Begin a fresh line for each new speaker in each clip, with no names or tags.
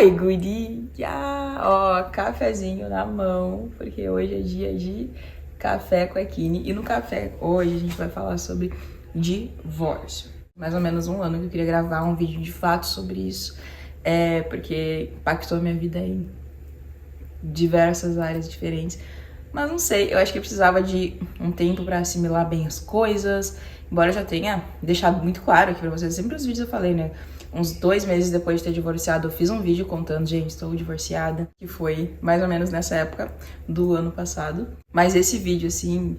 Oi, guria! Ó, cafezinho na mão, porque hoje é dia de café com a Kine. E no café hoje a gente vai falar sobre divórcio. Mais ou menos um ano que eu queria gravar um vídeo de fato sobre isso, porque impactou a minha vida em diversas áreas diferentes. Mas não sei, eu acho que eu precisava de um tempo pra assimilar bem as coisas. Embora eu já tenha deixado muito claro aqui pra vocês, sempre nos vídeos eu falei, né? Uns 2 meses depois de ter divorciado, eu fiz um vídeo contando, gente, estou divorciada, que foi mais ou menos nessa época do ano passado. Mas esse vídeo, assim,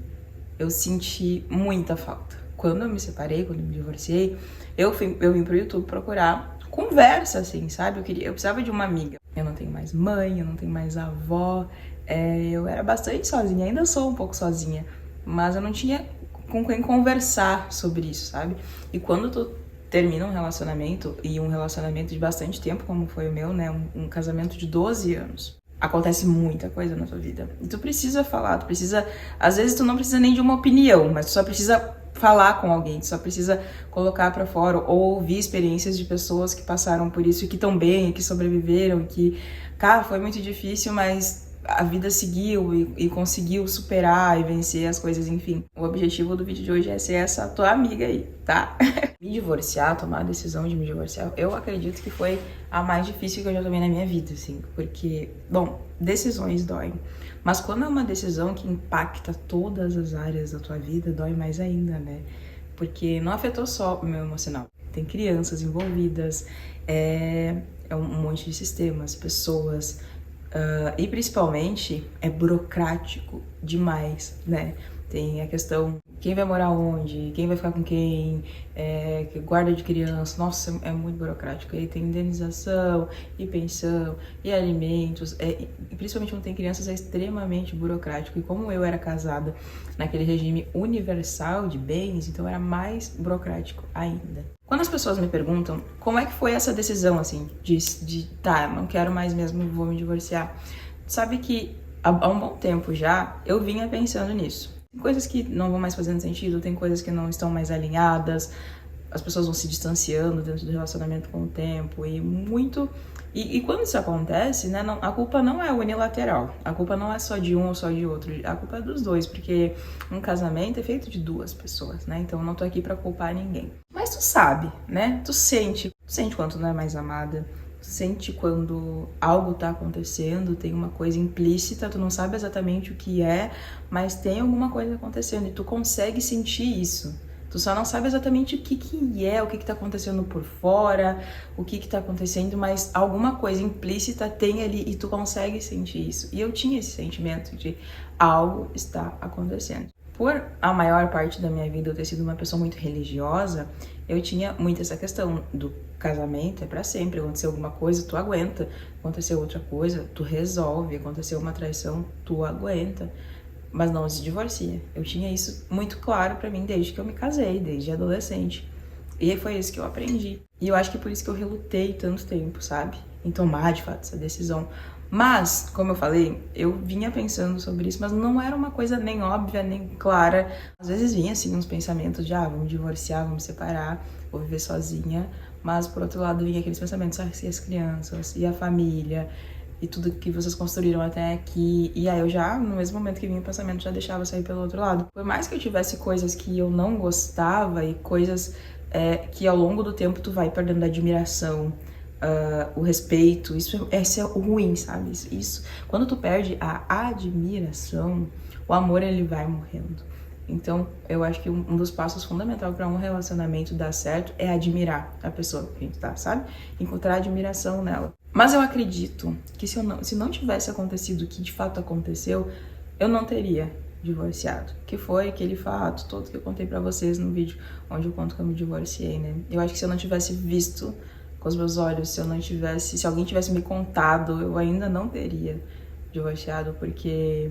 eu senti muita falta. Quando eu me separei, quando eu me divorciei, eu vim pro YouTube procurar conversa, assim, sabe? Eu precisava de uma amiga. Eu não tenho mais mãe, eu não tenho mais avó, eu era bastante sozinha, ainda sou um pouco sozinha, mas eu não tinha com quem conversar sobre isso, sabe? E quando tu termina um relacionamento, e um relacionamento de bastante tempo, como foi o meu, né? Um casamento de 12 anos. Acontece muita coisa na tua vida. E tu precisa falar, tu precisa... Às vezes tu não precisa nem de uma opinião, mas tu só precisa falar com alguém, tu só precisa colocar pra fora ou ouvir experiências de pessoas que passaram por isso e que estão bem, que sobreviveram, que, cara, foi muito difícil, mas a vida seguiu e conseguiu superar e vencer as coisas, enfim. O objetivo do vídeo de hoje é ser essa tua amiga aí, tá? Me divorciar, tomar a decisão de me divorciar, eu acredito que foi a mais difícil que eu já tomei na minha vida, assim. Porque, bom, decisões doem. Mas quando é uma decisão que impacta todas as áreas da tua vida, dói mais ainda, né? Porque não afetou só o meu emocional. Tem crianças envolvidas, é um monte de sistemas, pessoas... e principalmente é burocrático demais, né? Tem a questão quem vai morar onde, quem vai ficar com quem, guarda de criança, nossa, é muito burocrático. Aí tem indenização, e pensão, e alimentos, e principalmente quando tem crianças é extremamente burocrático. E como eu era casada naquele regime universal de bens, então era mais burocrático ainda. Quando as pessoas me perguntam como é que foi essa decisão, assim, de tá, não quero mais mesmo, vou me divorciar, sabe que há um bom tempo já eu vinha pensando nisso. Tem coisas que não vão mais fazendo sentido, tem coisas que não estão mais alinhadas, as pessoas vão se distanciando dentro do relacionamento com o tempo e muito... E quando isso acontece, né, a culpa não é unilateral, a culpa não é só de um ou só de outro, a culpa é dos dois, porque um casamento é feito de 2 pessoas, né, então eu não tô aqui pra culpar ninguém. Mas tu sabe, né, tu sente quando tu não é mais amada, tu sente quando algo tá acontecendo, tem uma coisa implícita, tu não sabe exatamente o que é, mas tem alguma coisa acontecendo e tu consegue sentir isso. Tu só não sabe exatamente o que é, o que tá acontecendo por fora, o que tá acontecendo, mas alguma coisa implícita tem ali e tu consegue sentir isso. E eu tinha esse sentimento de algo está acontecendo. Por a maior parte da minha vida eu ter sido uma pessoa muito religiosa, eu tinha muito essa questão do casamento é pra sempre. Aconteceu alguma coisa, tu aguenta. Aconteceu outra coisa, tu resolve. Aconteceu uma traição, tu aguenta. Mas não se divorcia. Eu tinha isso muito claro pra mim desde que eu me casei, desde adolescente. E foi isso que eu aprendi. E eu acho que por isso que eu relutei tanto tempo, sabe? Em tomar, de fato, essa decisão. Mas, como eu falei, eu vinha pensando sobre isso, mas não era uma coisa nem óbvia, nem clara. Às vezes vinha, assim, uns pensamentos de, vamos divorciar, vamos separar, vou viver sozinha. Mas, por outro lado, vinha aqueles pensamentos, e as crianças, e a família... e tudo que vocês construíram até aqui. E aí eu já, no mesmo momento que vinha o pensamento, já deixava sair pelo outro lado. Por mais que eu tivesse coisas que eu não gostava e coisas que ao longo do tempo tu vai perdendo a admiração, o respeito, esse é o ruim, sabe? Isso. Quando tu perde a admiração, o amor ele vai morrendo. Então, eu acho que um dos passos fundamentais para um relacionamento dar certo é admirar a pessoa que a gente tá, sabe? Encontrar admiração nela. Mas eu acredito que se não tivesse acontecido o que de fato aconteceu, eu não teria divorciado. Que foi aquele fato todo que eu contei pra vocês no vídeo onde eu conto que eu me divorciei, né? Eu acho que se eu não tivesse visto com os meus olhos, se alguém tivesse me contado, eu ainda não teria divorciado, porque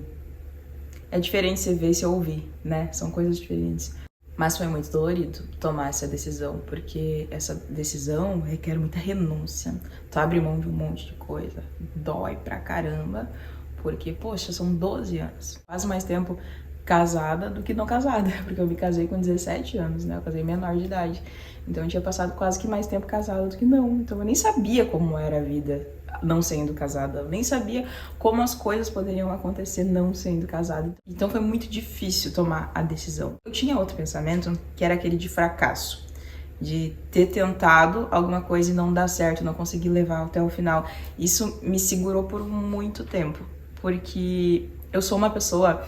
é diferente você ver e você ouvir, né? São coisas diferentes. Mas foi muito dolorido tomar essa decisão, porque essa decisão requer muita renúncia. Tu abre mão de um monte de coisa, dói pra caramba, porque, poxa, são 12 anos. Faz mais tempo casada do que não casada, porque eu me casei com 17 anos, né? Eu casei menor de idade. Então eu tinha passado quase que mais tempo casada do que não. Então eu nem sabia como era a vida não sendo casada. Eu nem sabia como as coisas poderiam acontecer não sendo casada. Então foi muito difícil tomar a decisão. Eu tinha outro pensamento, que era aquele de fracasso. De ter tentado alguma coisa e não dar certo, não conseguir levar até o final. Isso me segurou por muito tempo. Porque eu sou uma pessoa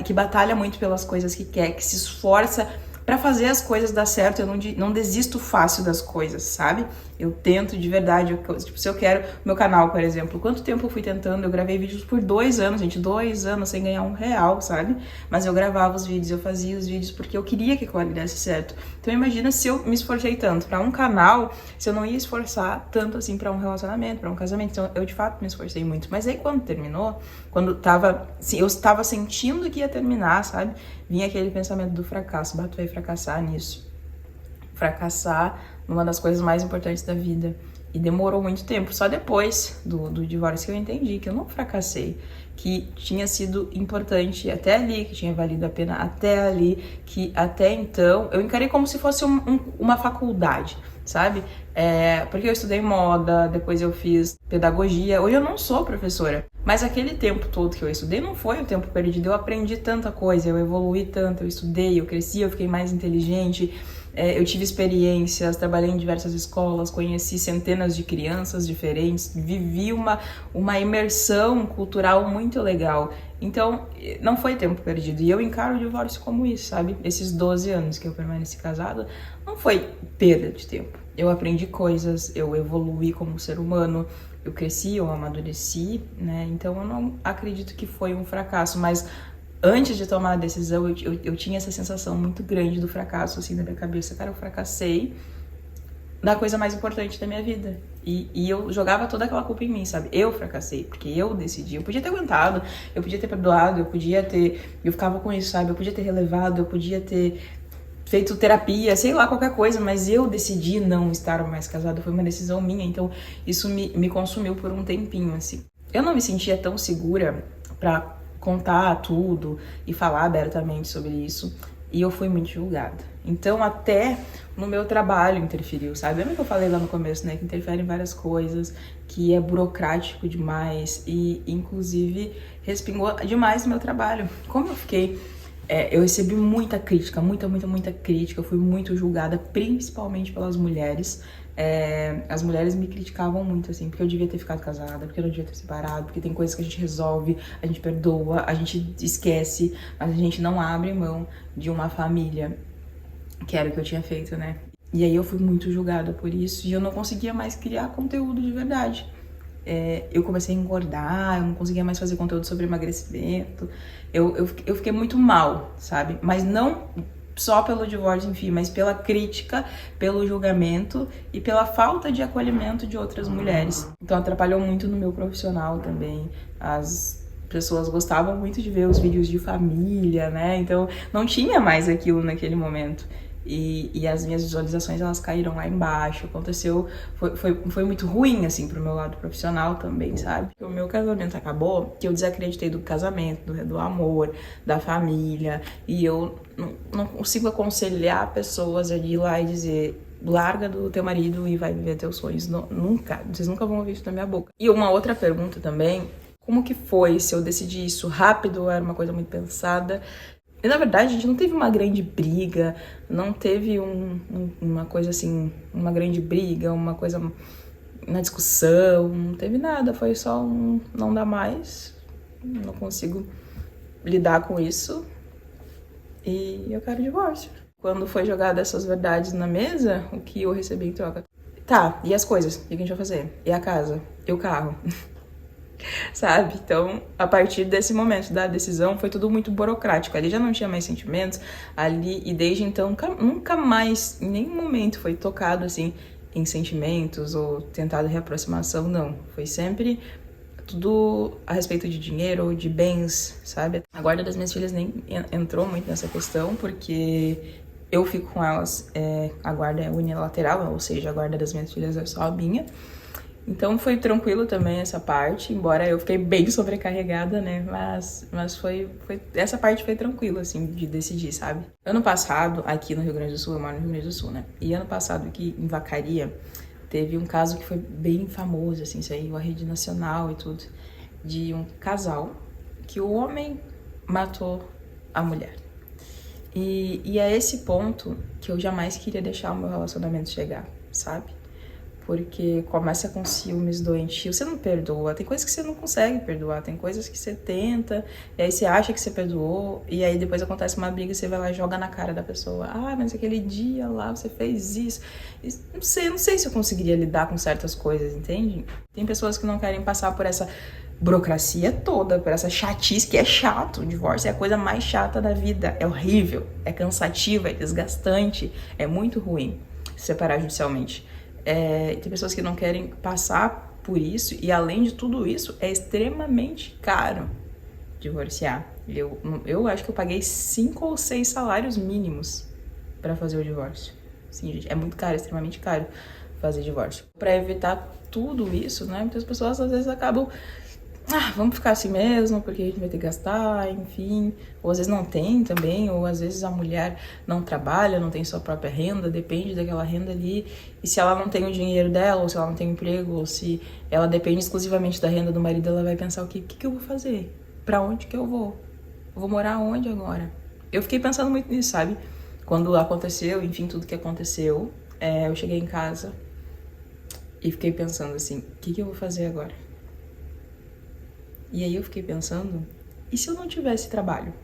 que batalha muito pelas coisas que quer, que se esforça pra fazer as coisas dar certo. Eu não desisto fácil das coisas, sabe? Eu tento de verdade. Tipo, se eu quero meu canal, por exemplo, quanto tempo eu fui tentando? Eu gravei vídeos por 2 anos, gente, 2 anos sem ganhar R$1, sabe? Mas eu gravava os vídeos, eu fazia os vídeos porque eu queria que aquilo ali desse certo. Então imagina se eu me esforcei tanto pra um canal, se eu não ia esforçar tanto assim pra um relacionamento, pra um casamento. Então eu de fato me esforcei muito. Mas aí quando terminou, quando eu estava sentindo que ia terminar, sabe? Vinha aquele pensamento do fracasso. Tu vai fracassar nisso. Fracassar numa das coisas mais importantes da vida. E demorou muito tempo. Só depois do divórcio que eu entendi que eu não fracassei. Que tinha sido importante até ali, que tinha valido a pena até ali, que até então eu encarei como se fosse uma faculdade, sabe? Porque eu estudei moda, depois eu fiz pedagogia. Hoje eu não sou professora, mas aquele tempo todo que eu estudei não foi um tempo perdido. Eu aprendi tanta coisa, eu evoluí tanto, eu estudei, eu cresci, eu fiquei mais inteligente. Eu tive experiências, trabalhei em diversas escolas, conheci centenas de crianças diferentes, vivi uma imersão cultural muito legal. Então, não foi tempo perdido. E eu encaro o divórcio como isso, sabe? Esses 12 anos que eu permaneci casada, não foi perda de tempo. Eu aprendi coisas, eu evoluí como ser humano, eu cresci, eu amadureci, né? Então, eu não acredito que foi um fracasso, mas antes de tomar a decisão, eu tinha essa sensação muito grande do fracasso, assim, na minha cabeça. Cara, eu fracassei na coisa mais importante da minha vida. E eu jogava toda aquela culpa em mim, sabe? Eu fracassei, porque eu decidi. Eu podia ter aguentado, eu podia ter perdoado, eu ficava com isso, sabe? Eu podia ter relevado, eu podia ter feito terapia, sei lá, qualquer coisa, mas eu decidi não estar mais casada. Foi uma decisão minha, então isso me consumiu por um tempinho, assim. Eu não me sentia tão segura pra contar tudo e falar abertamente sobre isso, e eu fui muito julgada. Então até no meu trabalho interferiu, sabe? Lembra que eu falei lá no começo, né, que interfere em várias coisas, que é burocrático demais e inclusive respingou demais no meu trabalho. Como eu fiquei eu recebi muita crítica, muita crítica, eu fui muito julgada, principalmente pelas mulheres. As mulheres me criticavam muito, assim, porque eu devia ter ficado casada, porque eu não devia ter separado, porque tem coisas que a gente resolve, a gente perdoa, a gente esquece, mas a gente não abre mão de uma família, que era o que eu tinha feito, né? E aí eu fui muito julgada por isso e eu não conseguia mais criar conteúdo de verdade. Eu comecei a engordar, eu não conseguia mais fazer conteúdo sobre emagrecimento, eu fiquei muito mal, sabe? Mas não só pelo divórcio, enfim, mas pela crítica, pelo julgamento e pela falta de acolhimento de outras mulheres. Então atrapalhou muito no meu profissional também. As pessoas gostavam muito de ver os vídeos de família, né? Então não tinha mais aquilo naquele momento. E as minhas visualizações, elas caíram lá embaixo. Aconteceu, foi muito ruim, assim, pro meu lado profissional também, sabe? O meu casamento acabou, que eu desacreditei do casamento, do amor, da família. E eu não consigo aconselhar pessoas a ir lá e dizer: larga do teu marido e vai viver teus sonhos. Nunca, vocês nunca vão ouvir isso da minha boca. E uma outra pergunta também: como que foi? Se eu decidi isso rápido, era uma coisa muito pensada? E, na verdade, a gente não teve uma grande briga, não teve uma coisa assim, uma grande briga, uma coisa na discussão, não teve nada, foi só não dá mais, não consigo lidar com isso e eu quero divórcio. Quando foi jogada essas verdades na mesa, o que eu recebi em troca? Tá, e as coisas? O que a gente vai fazer? E a casa? E o carro? Sabe? Então, a partir desse momento da decisão, foi tudo muito burocrático. Ali já não tinha mais sentimentos, ali, e desde então, nunca mais, em nenhum momento foi tocado, assim, em sentimentos ou tentado reaproximação, não. Foi sempre tudo a respeito de dinheiro ou de bens, sabe? A guarda das minhas filhas nem entrou muito nessa questão, porque eu fico com elas, a guarda é unilateral, ou seja, a guarda das minhas filhas é só a minha. Então foi tranquilo também essa parte, embora eu fiquei bem sobrecarregada, né? Mas essa parte foi tranquila, assim, de decidir, sabe? Ano passado, aqui no Rio Grande do Sul, eu moro no Rio Grande do Sul, né? E ano passado aqui em Vacaria, teve um caso que foi bem famoso, assim, saiu a rede nacional e tudo, de um casal que o homem matou a mulher. E é esse ponto que eu jamais queria deixar o meu relacionamento chegar, sabe? Porque começa com ciúmes doentio, você não perdoa, tem coisas que você não consegue perdoar, tem coisas que você tenta, e aí você acha que você perdoou, e aí depois acontece uma briga e você vai lá e joga na cara da pessoa. Ah, mas aquele dia lá você fez isso. Não sei se eu conseguiria lidar com certas coisas, entende? Tem pessoas que não querem passar por essa burocracia toda, por essa chatice, que é chato. O divórcio é a coisa mais chata da vida, é horrível, é cansativo, é desgastante, é muito ruim se separar judicialmente. Tem pessoas que não querem passar por isso, e além de tudo isso, é extremamente caro divorciar. Eu acho que eu paguei 5 ou 6 salários mínimos para fazer o divórcio. Sim, gente, é muito caro, é extremamente caro fazer divórcio. Para evitar tudo isso, né, muitas pessoas às vezes acabam vamos ficar assim mesmo, porque a gente vai ter que gastar, enfim. Ou às vezes não tem também, ou às vezes a mulher não trabalha, não tem sua própria renda, depende daquela renda ali. E se ela não tem o dinheiro dela, ou se ela não tem emprego, ou se ela depende exclusivamente da renda do marido, ela vai pensar o que eu vou fazer? Pra onde que eu vou? Eu vou morar onde agora? Eu fiquei pensando muito nisso, sabe? Quando aconteceu, enfim, tudo que aconteceu, eu cheguei em casa e fiquei pensando assim, o que eu vou fazer agora? E aí eu fiquei pensando, e se eu não tivesse trabalho?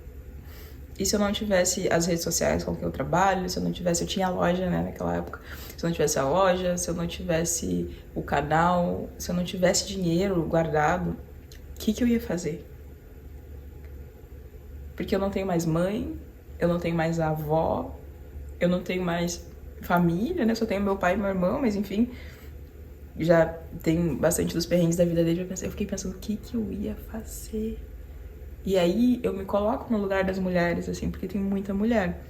E se eu não tivesse as redes sociais com que eu trabalho? Se eu não tivesse, eu tinha a loja, né, naquela época. Se eu não tivesse a loja, se eu não tivesse o canal, se eu não tivesse dinheiro guardado, o que eu ia fazer? Porque eu não tenho mais mãe, eu não tenho mais avó, eu não tenho mais família, né? Só tenho meu pai e meu irmão, mas enfim, já tem bastante dos perrengues da vida dele. Eu fiquei pensando o que eu ia fazer. E aí eu me coloco no lugar das mulheres, assim, porque tem muita mulher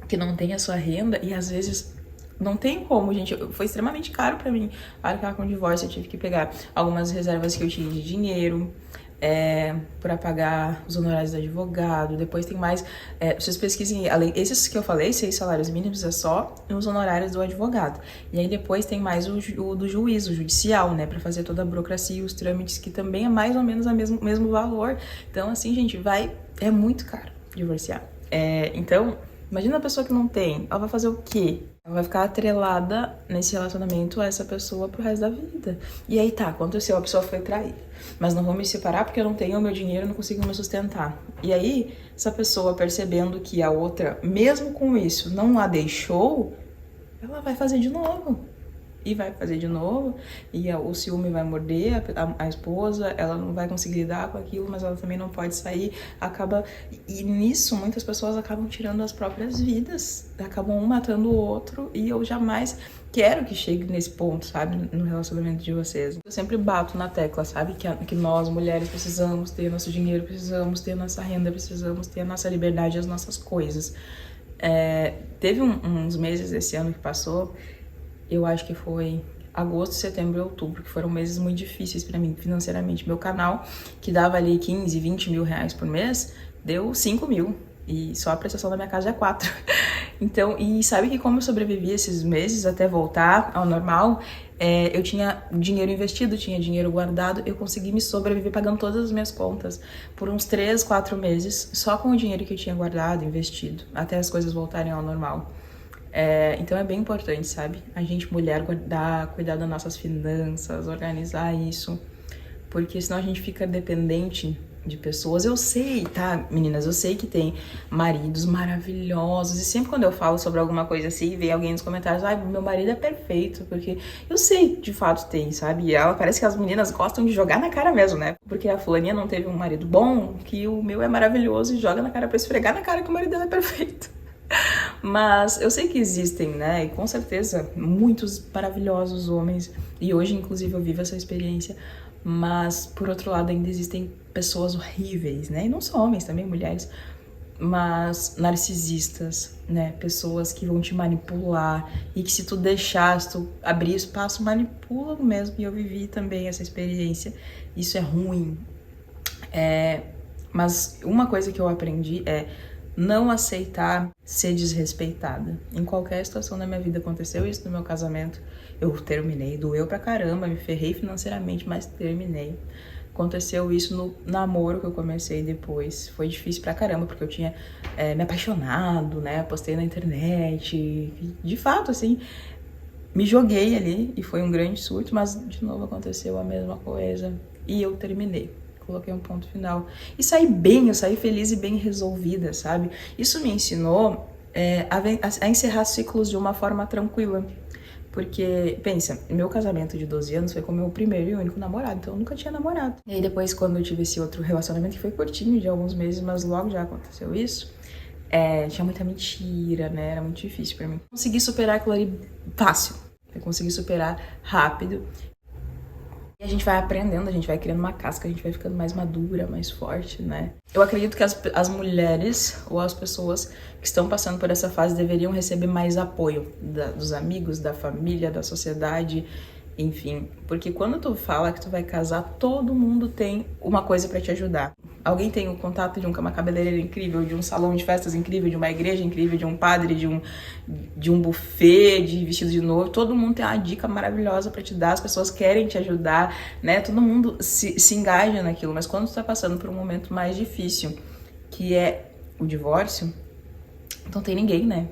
que não tem a sua renda e às vezes não tem como, gente. Foi extremamente caro pra mim arcar com o divórcio. Eu tive que pegar algumas reservas que eu tinha de dinheiro para pagar os honorários do advogado. Depois tem mais, vocês pesquisem, além, esses que eu falei, 6 salários mínimos, é só os honorários do advogado. E aí depois tem mais o do juiz, o judicial, né, para fazer toda a burocracia e os trâmites, que também é mais ou menos o mesmo valor. Então, assim, gente, é muito caro divorciar. Então, imagina a pessoa que não tem, ela vai fazer o quê? Ela vai ficar atrelada nesse relacionamento a essa pessoa pro resto da vida. E aí tá, aconteceu, a pessoa foi traída. Mas não vou me separar porque eu não tenho o meu dinheiro, não consigo me sustentar. E aí, essa pessoa percebendo que a outra, mesmo com isso, não a deixou, ela vai fazer de novo. E vai fazer de novo, e o ciúme vai morder a esposa, ela não vai conseguir lidar com aquilo, mas ela também não pode sair, e nisso muitas pessoas acabam tirando as próprias vidas, acabam um matando o outro, e eu jamais quero que chegue nesse ponto, sabe, no relacionamento de vocês. Eu sempre bato na tecla, sabe, que nós mulheres precisamos ter nosso dinheiro, precisamos ter nossa renda, precisamos ter a nossa liberdade, as nossas coisas. Teve uns meses esse ano que passou, eu acho que foi agosto, setembro e outubro, que foram meses muito difíceis pra mim financeiramente. Meu canal, que dava ali 15, 20 mil reais por mês, deu 5 mil. E só a prestação da minha casa é 4. Então, e sabe que como eu sobrevivi esses meses até voltar ao normal, eu tinha dinheiro investido, tinha dinheiro guardado, eu consegui me sobreviver pagando todas as minhas contas por uns 3, 4 meses, só com o dinheiro que eu tinha guardado, investido, até as coisas voltarem ao normal. Então é bem importante, sabe? A gente, mulher, cuidar das nossas finanças, organizar isso, porque senão a gente fica dependente de pessoas. Eu sei, tá, meninas? Eu sei que tem maridos maravilhosos, e sempre quando eu falo sobre alguma coisa assim, vem alguém nos comentários, meu marido é perfeito, porque eu sei, de fato tem, sabe? E parece que as meninas gostam de jogar na cara mesmo, né? Porque a fulaninha não teve um marido bom, que o meu é maravilhoso, e joga na cara pra esfregar na cara que o marido dela é perfeito. Mas eu sei que existem, né, e com certeza muitos maravilhosos homens, e hoje inclusive eu vivo essa experiência, mas por outro lado ainda existem pessoas horríveis, né, e não só homens, também mulheres, mas narcisistas, né? Pessoas que vão te manipular e que se tu deixar, se tu abrir espaço, manipulam mesmo. E eu vivi também essa experiência. Isso é ruim. Mas uma coisa que eu aprendi é não aceitar ser desrespeitada. Em qualquer situação da minha vida aconteceu isso no meu casamento. Eu terminei, doeu pra caramba, me ferrei financeiramente, mas terminei. Aconteceu isso no namoro que eu comecei depois. Foi difícil pra caramba, porque eu tinha me apaixonado, né? Postei na internet. De fato, assim, me joguei ali e foi um grande surto, mas de novo aconteceu a mesma coisa. E eu terminei. Coloquei um ponto final. E saí bem, eu saí feliz e bem resolvida, sabe? Isso me ensinou a encerrar ciclos de uma forma tranquila. Porque, pensa, meu casamento de 12 anos foi com o meu primeiro e único namorado, então eu nunca tinha namorado. E aí depois, quando eu tive esse outro relacionamento, que foi curtinho, de alguns meses, mas logo já aconteceu isso, tinha muita mentira, né? Era muito difícil pra mim. Consegui superar aquilo ali fácil. Eu consegui superar rápido. E a gente vai aprendendo, a gente vai criando uma casca, a gente vai ficando mais madura, mais forte, né? Eu acredito que as mulheres ou as pessoas que estão passando por essa fase deveriam receber mais apoio dos amigos, da família, da sociedade, enfim. Porque quando tu fala que tu vai casar, todo mundo tem uma coisa pra te ajudar. Alguém tem o contato de uma cabeleireira incrível, de um salão de festas incrível, de uma igreja incrível, de um padre, de um buffet, de vestido de noivo. Todo mundo tem uma dica maravilhosa pra te dar, as pessoas querem te ajudar, né? Todo mundo se engaja naquilo. Mas quando tu tá passando por um momento mais difícil, que é o divórcio, não tem ninguém, né?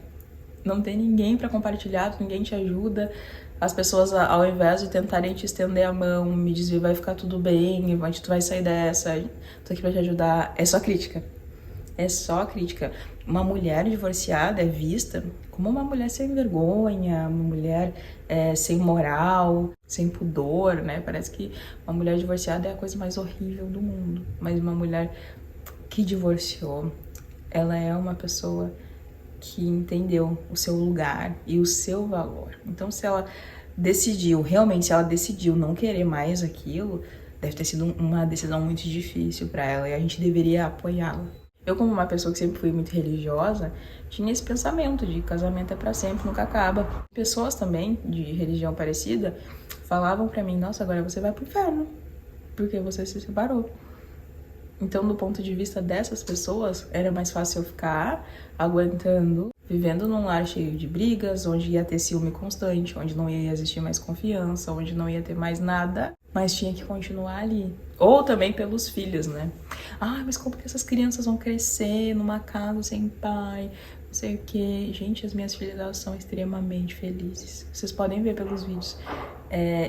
Não tem ninguém pra compartilhar, ninguém te ajuda. As pessoas, ao invés de tentarem te estender a mão, me dizer vai ficar tudo bem, tu vai sair dessa, tô aqui pra te ajudar, é só crítica. É só crítica. Uma mulher divorciada é vista como uma mulher sem vergonha, uma mulher sem moral, sem pudor, né? Parece que uma mulher divorciada é a coisa mais horrível do mundo. Mas uma mulher que divorciou, ela é uma pessoa que entendeu o seu lugar e o seu valor. Então, se ela decidiu não querer mais aquilo, deve ter sido uma decisão muito difícil para ela e a gente deveria apoiá-la. Eu, como uma pessoa que sempre fui muito religiosa, tinha esse pensamento de casamento é para sempre, nunca acaba. Pessoas também de religião parecida falavam para mim, nossa, agora você vai pro inferno, porque você se separou. Então, do ponto de vista dessas pessoas, era mais fácil eu ficar aguentando, vivendo num lar cheio de brigas, onde ia ter ciúme constante, onde não ia existir mais confiança, onde não ia ter mais nada, mas tinha que continuar ali. Ou também pelos filhos, né? Ah, mas como que essas crianças vão crescer numa casa sem pai, não sei o quê. Gente, as minhas filhas, elas são extremamente felizes. Vocês podem ver pelos vídeos.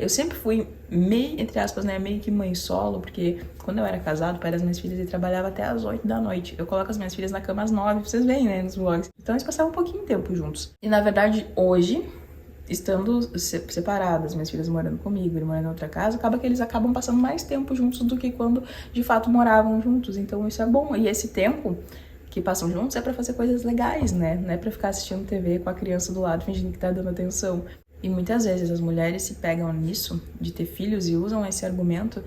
Eu sempre fui meio, entre aspas, né, meio que mãe solo, porque quando eu era casado, o pai das minhas filhas, ele trabalhava até às 8 da noite. Eu coloco as minhas filhas na cama às 9, vocês veem, né, nos vlogs. Então eles passavam um pouquinho de tempo juntos. E na verdade, hoje, estando separadas, minhas filhas morando comigo, ele morando em outra casa, acaba que eles acabam passando mais tempo juntos do que quando de fato moravam juntos. Então isso é bom. E esse tempo que passam juntos é pra fazer coisas legais, né? Não é pra ficar assistindo TV com a criança do lado fingindo que tá dando atenção. E muitas vezes as mulheres se pegam nisso de ter filhos e usam esse argumento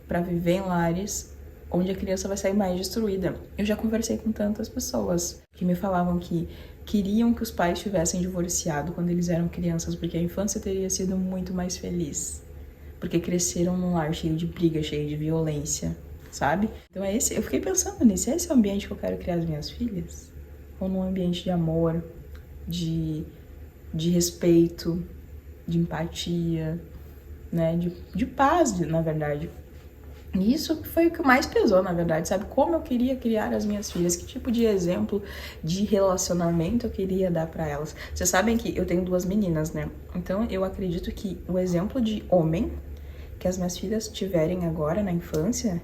pra viver em lares onde a criança vai sair mais destruída. Eu já conversei com tantas pessoas que me falavam que queriam que os pais tivessem divorciado quando eles eram crianças, porque a infância teria sido muito mais feliz. Porque cresceram num lar cheio de briga, cheio de violência, sabe? Então eu fiquei pensando nisso, esse é o ambiente que eu quero criar as minhas filhas? Ou num ambiente de amor, de respeito, de empatia, né? De paz, na verdade. E isso foi o que mais pesou, na verdade, sabe? Como eu queria criar as minhas filhas, que tipo de exemplo de relacionamento eu queria dar pra elas. Vocês sabem que eu tenho 2 meninas, né? Então eu acredito que o exemplo de homem que as minhas filhas tiverem agora na infância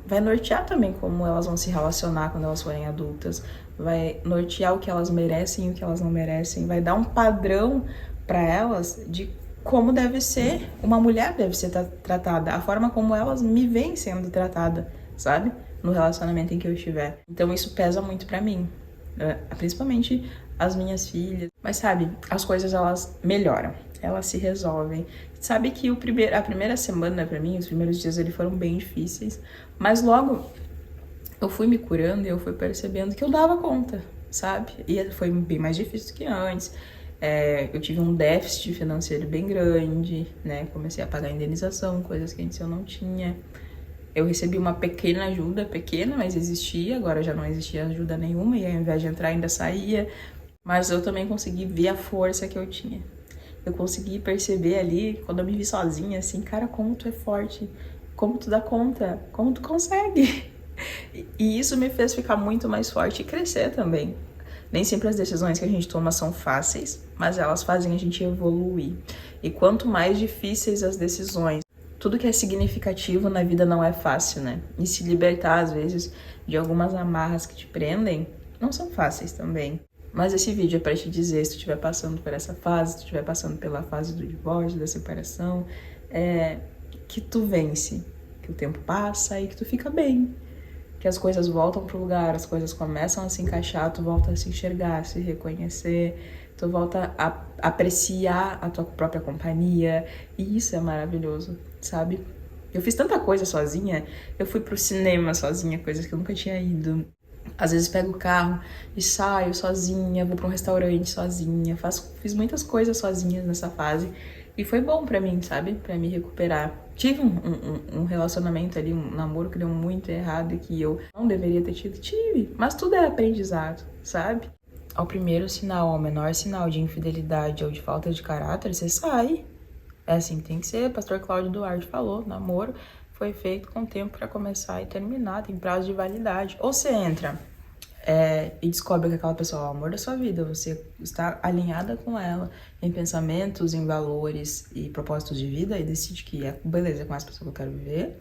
vai nortear também como elas vão se relacionar quando elas forem adultas, vai nortear o que elas merecem e o que elas não merecem, vai dar um padrão pra elas de como deve ser, uma mulher deve ser tratada, a forma como elas me veem sendo tratada, sabe? No relacionamento em que eu estiver. Então isso pesa muito pra mim, principalmente as minhas filhas. Mas sabe, as coisas elas melhoram, elas se resolvem. Sabe que a primeira semana pra mim, os primeiros dias eles foram bem difíceis, mas logo eu fui me curando e eu fui percebendo que eu dava conta, sabe? E foi bem mais difícil do que antes. Eu tive um déficit financeiro bem grande, né? Comecei a pagar indenização, coisas que antes eu não tinha. Eu recebi uma pequena ajuda, pequena, mas existia. Agora já não existia ajuda nenhuma e ao invés de entrar ainda saía. Mas eu também consegui ver a força que eu tinha. Eu consegui perceber ali, quando eu me vi sozinha, assim, cara, como tu é forte, como tu dá conta, como tu consegue. E isso me fez ficar muito mais forte e crescer também. Nem sempre as decisões que a gente toma são fáceis, mas elas fazem a gente evoluir. E quanto mais difíceis as decisões, tudo que é significativo na vida não é fácil, né? E se libertar, às vezes, de algumas amarras que te prendem, não são fáceis também. Mas esse vídeo é para te dizer, se tu estiver passando por essa fase, se tu estiver passando pela fase do divórcio, da separação, que tu vence, que o tempo passa e que tu fica bem. Que as coisas voltam pro lugar, as coisas começam a se encaixar, tu volta a se enxergar, a se reconhecer, tu volta a apreciar a tua própria companhia, e isso é maravilhoso, sabe? Eu fiz tanta coisa sozinha, eu fui pro cinema sozinha, coisas que eu nunca tinha ido. Às vezes pego o carro e saio sozinha, vou pra um restaurante sozinha, fiz muitas coisas sozinhas nessa fase. E foi bom pra mim, sabe? Pra me recuperar. Tive um relacionamento ali, um namoro que deu muito errado e que eu não deveria ter tido. Tive, mas tudo é aprendizado, sabe? Ao primeiro sinal, ao menor sinal de infidelidade ou de falta de caráter, você sai. É assim que tem que ser. Pastor Cláudio Duarte falou, namoro foi feito com tempo pra começar e terminar, tem prazo de validade. Ou você entra e descobre que aquela pessoa é o amor da sua vida, você está alinhada com ela em pensamentos, em valores e propósitos de vida e decide que beleza, com essa pessoa que eu quero viver,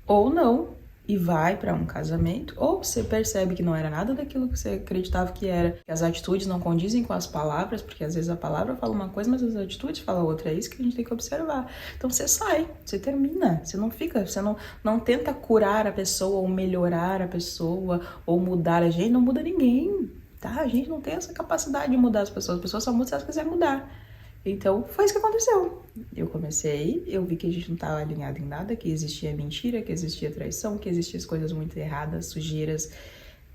ou não, e vai para um casamento, ou você percebe que não era nada daquilo que você acreditava que era, que as atitudes não condizem com as palavras, porque às vezes a palavra fala uma coisa, mas as atitudes falam outra, é isso que a gente tem que observar. Então você sai, você termina, você não fica, você não tenta curar a pessoa, ou melhorar a pessoa, ou mudar a gente, não muda ninguém, tá? A gente não tem essa capacidade de mudar as pessoas só mudam se elas quiserem mudar. Então, foi isso que aconteceu. Eu comecei, eu vi que a gente não estava alinhado em nada, que existia mentira, que existia traição, que existiam as coisas muito erradas, sujeiras,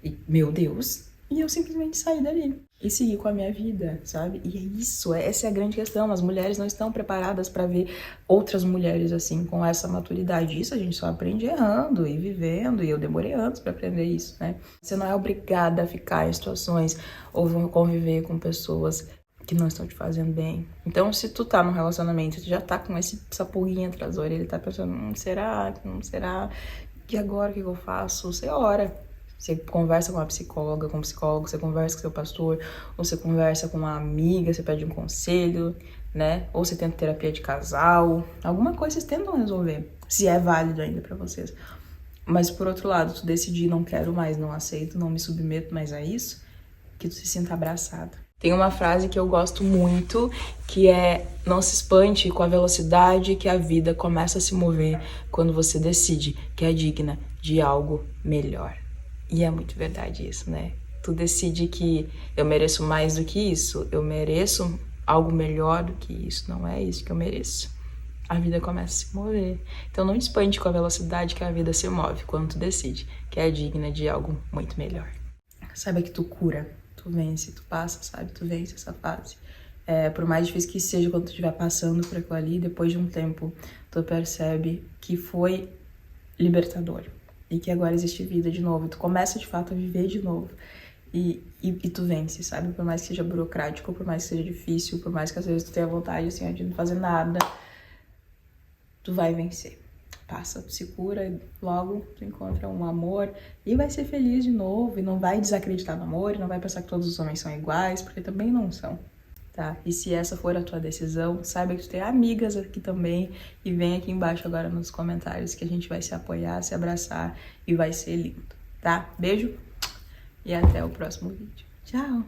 e, meu Deus, e eu simplesmente saí dali e segui com a minha vida, sabe? E é isso, essa é a grande questão, as mulheres não estão preparadas para ver outras mulheres assim, com essa maturidade. Isso a gente só aprende errando e vivendo, e eu demorei anos para aprender isso, né? Você não é obrigada a ficar em situações ou conviver com pessoas que não estão te fazendo bem. Então, se tu tá num relacionamento, tu já tá com essa pulguinha atrás da orelha, ele tá pensando, será? Não será? E agora o que eu faço? Você ora. Você conversa com uma psicóloga, com um psicólogo, você conversa com seu pastor, ou você conversa com uma amiga, você pede um conselho, né? Ou você tenta terapia de casal. Alguma coisa vocês tentam resolver, se é válido ainda pra vocês. Mas, por outro lado, tu decidir, não quero mais, não aceito, não me submeto mais a isso, que tu se sinta abraçado. Tem uma frase que eu gosto muito, que é: não se espante com a velocidade que a vida começa a se mover quando você decide que é digna de algo melhor. E é muito verdade isso, né? Tu decide que eu mereço mais do que isso, eu mereço algo melhor do que isso, não é isso que eu mereço. A vida começa a se mover. Então não te espante com a velocidade que a vida se move quando tu decide que é digna de algo muito melhor. Saiba que tu cura. Tu vence, tu passa, sabe? Tu vence essa fase. Por mais difícil que seja quando tu estiver passando por aquilo ali, depois de um tempo, tu percebe que foi libertador. E que agora existe vida de novo. Tu começa, de fato, a viver de novo. E tu vence, sabe? Por mais que seja burocrático, por mais que seja difícil, por mais que às vezes tu tenha vontade, assim, de não fazer nada, tu vai vencer. Passa, se cura, logo tu encontra um amor e vai ser feliz de novo, e não vai desacreditar no amor, e não vai pensar que todos os homens são iguais, porque também não são, tá? E se essa for a tua decisão, saiba que tu tem amigas aqui também, e vem aqui embaixo agora nos comentários que a gente vai se apoiar, se abraçar e vai ser lindo, tá? Beijo e até o próximo vídeo. Tchau!